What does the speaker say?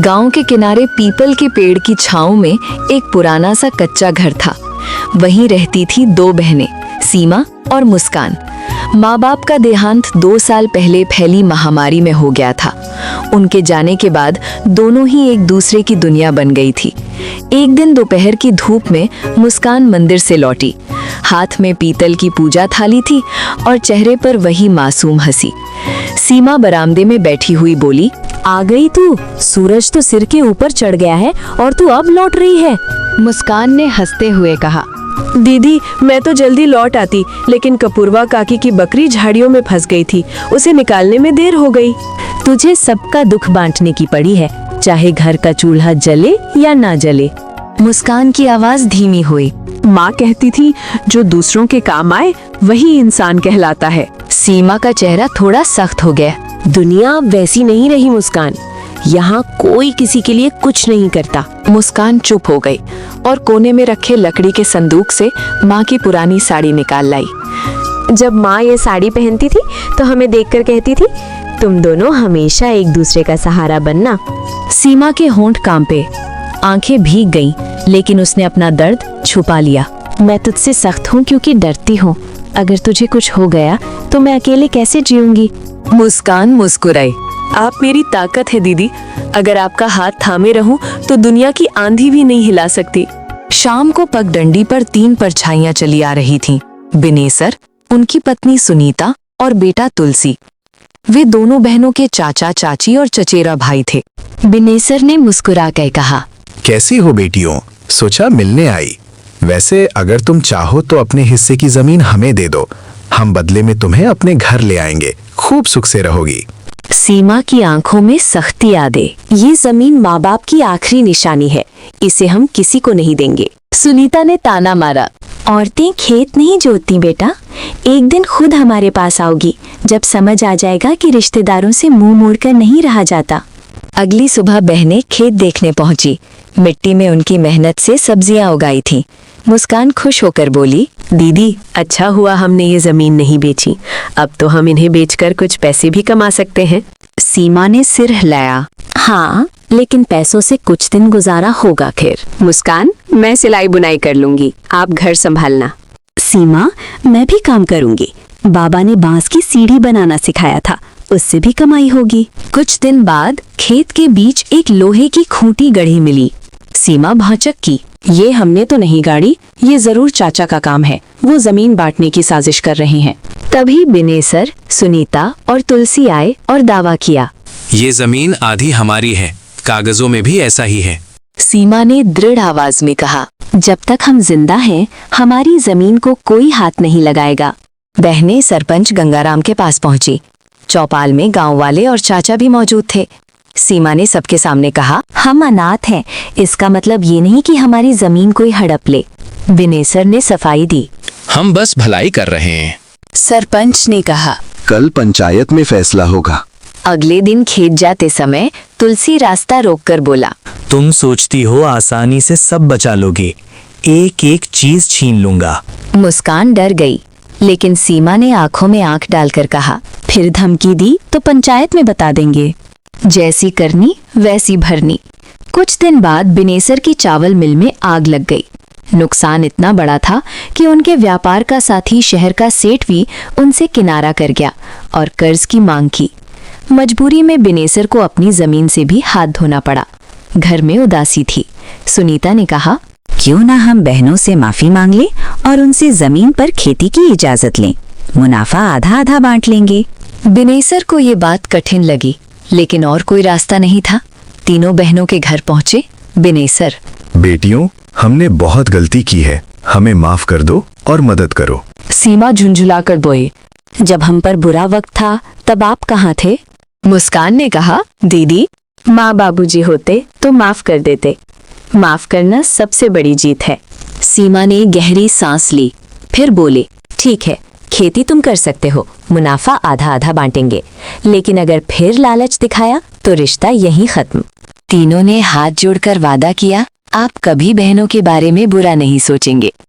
गांव के किनारे पीपल के पेड़ की छांव में एक पुराना सा कच्चा घर था। वहीं रहती थी दो बहनें, सीमा और मुस्कान। माँ बाप का देहांत 2 साल पहले फैली महामारी में हो गया था। उनके जाने के बाद दोनों ही एक दूसरे की दुनिया बन गई थी। एक दिन दोपहर की धूप में मुस्कान मंदिर से लौटी। हाथ में पीतल की पूजा थाली थी और चेहरे पर वही मासूम हंसी। सीमा बरामदे में बैठी हुई बोली, आ गई तू? सूरज तो सिर के ऊपर चढ़ गया है और तू अब लौट रही है। मुस्कान ने हंसते हुए कहा, दीदी, मैं तो जल्दी लौट आती, लेकिन कपूरवा काकी की बकरी झाड़ियों में फंस गई थी। उसे निकालने में देर हो गई। तुझे सबका दुख बांटने की पड़ी है, चाहे घर का चूल्हा जले या ना जले। मुस्कान की आवाज धीमी हुई। माँ कहती थी, जो दूसरों के काम आए वही इंसान कहलाता है। सीमा का चेहरा थोड़ा सख्त हो गया। दुनिया अब वैसी नहीं रही मुस्कान। यहाँ कोई किसी के लिए कुछ नहीं करता। मुस्कान चुप हो गई और कोने में रखे लकड़ी के संदूक से माँ की पुरानी साड़ी निकाल लाई। जब माँ ये साड़ी पहनती थी तो हमें देखकर कहती थी, तुम दोनों हमेशा एक दूसरे का सहारा बनना। सीमा के होंठ कांपे, आंखें भीग गईं, लेकिन उसने अपना दर्द छुपा लिया। मैं तुझसे सख्त हूँ क्योंकि डरती हूँ। अगर तुझे कुछ हो गया तो मैं अकेले कैसे जीऊंगी? मुस्कान मुस्कुराई। आप मेरी ताकत है दीदी। अगर आपका हाथ थामे रहूं तो दुनिया की आंधी भी नहीं हिला सकती। शाम को पगडंडी पर 3 परछाइयां चली आ रही थीं। बिनेसर, उनकी पत्नी सुनीता और बेटा तुलसी। वे दोनों बहनों के चाचा चाची और चचेरा भाई थे। बिनेसर ने मुस्कुराकर कहा, कैसी हो बेटियों? सोचा मिलने आई। वैसे अगर तुम चाहो तो अपने हिस्से की जमीन हमें दे दो। हम बदले में तुम्हें अपने घर ले आएंगे। खूब सुख से रहोगी। सीमा की आंखों में सख्ती आ दे। ये जमीन माँ बाप की आखिरी निशानी है, इसे हम किसी को नहीं देंगे। सुनीता ने ताना मारा। औरतें खेत नहीं जोतती बेटा। एक दिन खुद हमारे पास आओगी, जब समझ आ जाएगा कि रिश्तेदारों से मुंह मोड़कर नहीं रहा जाता। अगली सुबह बहनें खेत देखने पहुंची। मिट्टी में उनकी मेहनत से सब्जियां उगाई थीं। मुस्कान खुश होकर बोली, दीदी, अच्छा हुआ हमने ये जमीन नहीं बेची। अब तो हम इन्हें बेचकर कुछ पैसे भी कमा सकते हैं। सीमा ने सिर हिलाया। हाँ, लेकिन पैसों से कुछ दिन गुजारा होगा फिर। मुस्कान, मैं सिलाई बुनाई कर लूंगी, आप घर संभालना। सीमा, मैं भी काम करूंगी। बाबा ने बांस की सीढ़ी बनाना सिखाया था, उससे भी कमाई होगी। कुछ दिन बाद खेत के बीच एक लोहे की खूंटी गढ़ी मिली। सीमा भाचक की, ये हमने तो नहीं गाड़ी, ये जरूर चाचा का काम है। वो जमीन बांटने की साजिश कर रहे हैं। तभी बिनेसर, सुनीता और तुलसी आए और दावा किया, ये जमीन आधी हमारी है, कागजों में भी ऐसा ही है। सीमा ने दृढ़ आवाज में कहा, जब तक हम जिंदा हैं, हमारी जमीन को कोई हाथ नहीं लगाएगा। बहनें सरपंच गंगाराम के पास पहुंची। चौपाल में गांव वाले और चाचा भी मौजूद थे। सीमा ने सबके सामने कहा, हम अनाथ हैं, इसका मतलब ये नहीं कि हमारी जमीन कोई हड़प ले। बिनेसर ने सफाई दी, हम बस भलाई कर रहे हैं। सरपंच ने कहा, कल पंचायत में फैसला होगा। अगले दिन खेत जाते समय तुलसी रास्ता रोककर बोला, तुम सोचती हो आसानी से सब बचा लोगे, एक एक चीज छीन लूंगा। मुस्कान डर गई, लेकिन सीमा ने आंखों में आंख डालकर कहा, फिर धमकी दी तो पंचायत में बता देंगे। जैसी करनी वैसी भरनी। कुछ दिन बाद बिनेसर की चावल मिल में आग लग गई। नुकसान इतना बड़ा था कि उनके व्यापार का साथी शहर का सेठ भी उनसे किनारा कर गया और कर्ज की मांग की। मजबूरी में बिनेसर को अपनी जमीन से भी हाथ धोना पड़ा। घर में उदासी थी। सुनीता ने कहा, क्यों ना हम बहनों से माफी मांग लें और उनसे जमीन पर खेती की इजाजत लें। मुनाफा आधा आधा बांट लेंगे। बिनेसर को ये बात कठिन लगी, लेकिन और कोई रास्ता नहीं था। तीनों बहनों के घर पहुंचे। बिनेसर, बेटियों, हमने बहुत गलती की है, हमें माफ कर दो और मदद करो। सीमा झुंझुलाकर बोली, जब हम पर बुरा वक्त था तब आप कहाँ थे? मुस्कान ने कहा, दीदी, माँ बाबूजी होते तो माफ कर देते। माफ करना सबसे बड़ी जीत है। सीमा ने गहरी सांस ली, फिर बोले, ठीक है, खेती तुम कर सकते हो, मुनाफा आधा आधा बांटेंगे, लेकिन अगर फिर लालच दिखाया तो रिश्ता यहीं खत्म। तीनों ने हाथ जोड़कर वादा किया, आप कभी बहनों के बारे में बुरा नहीं सोचेंगे।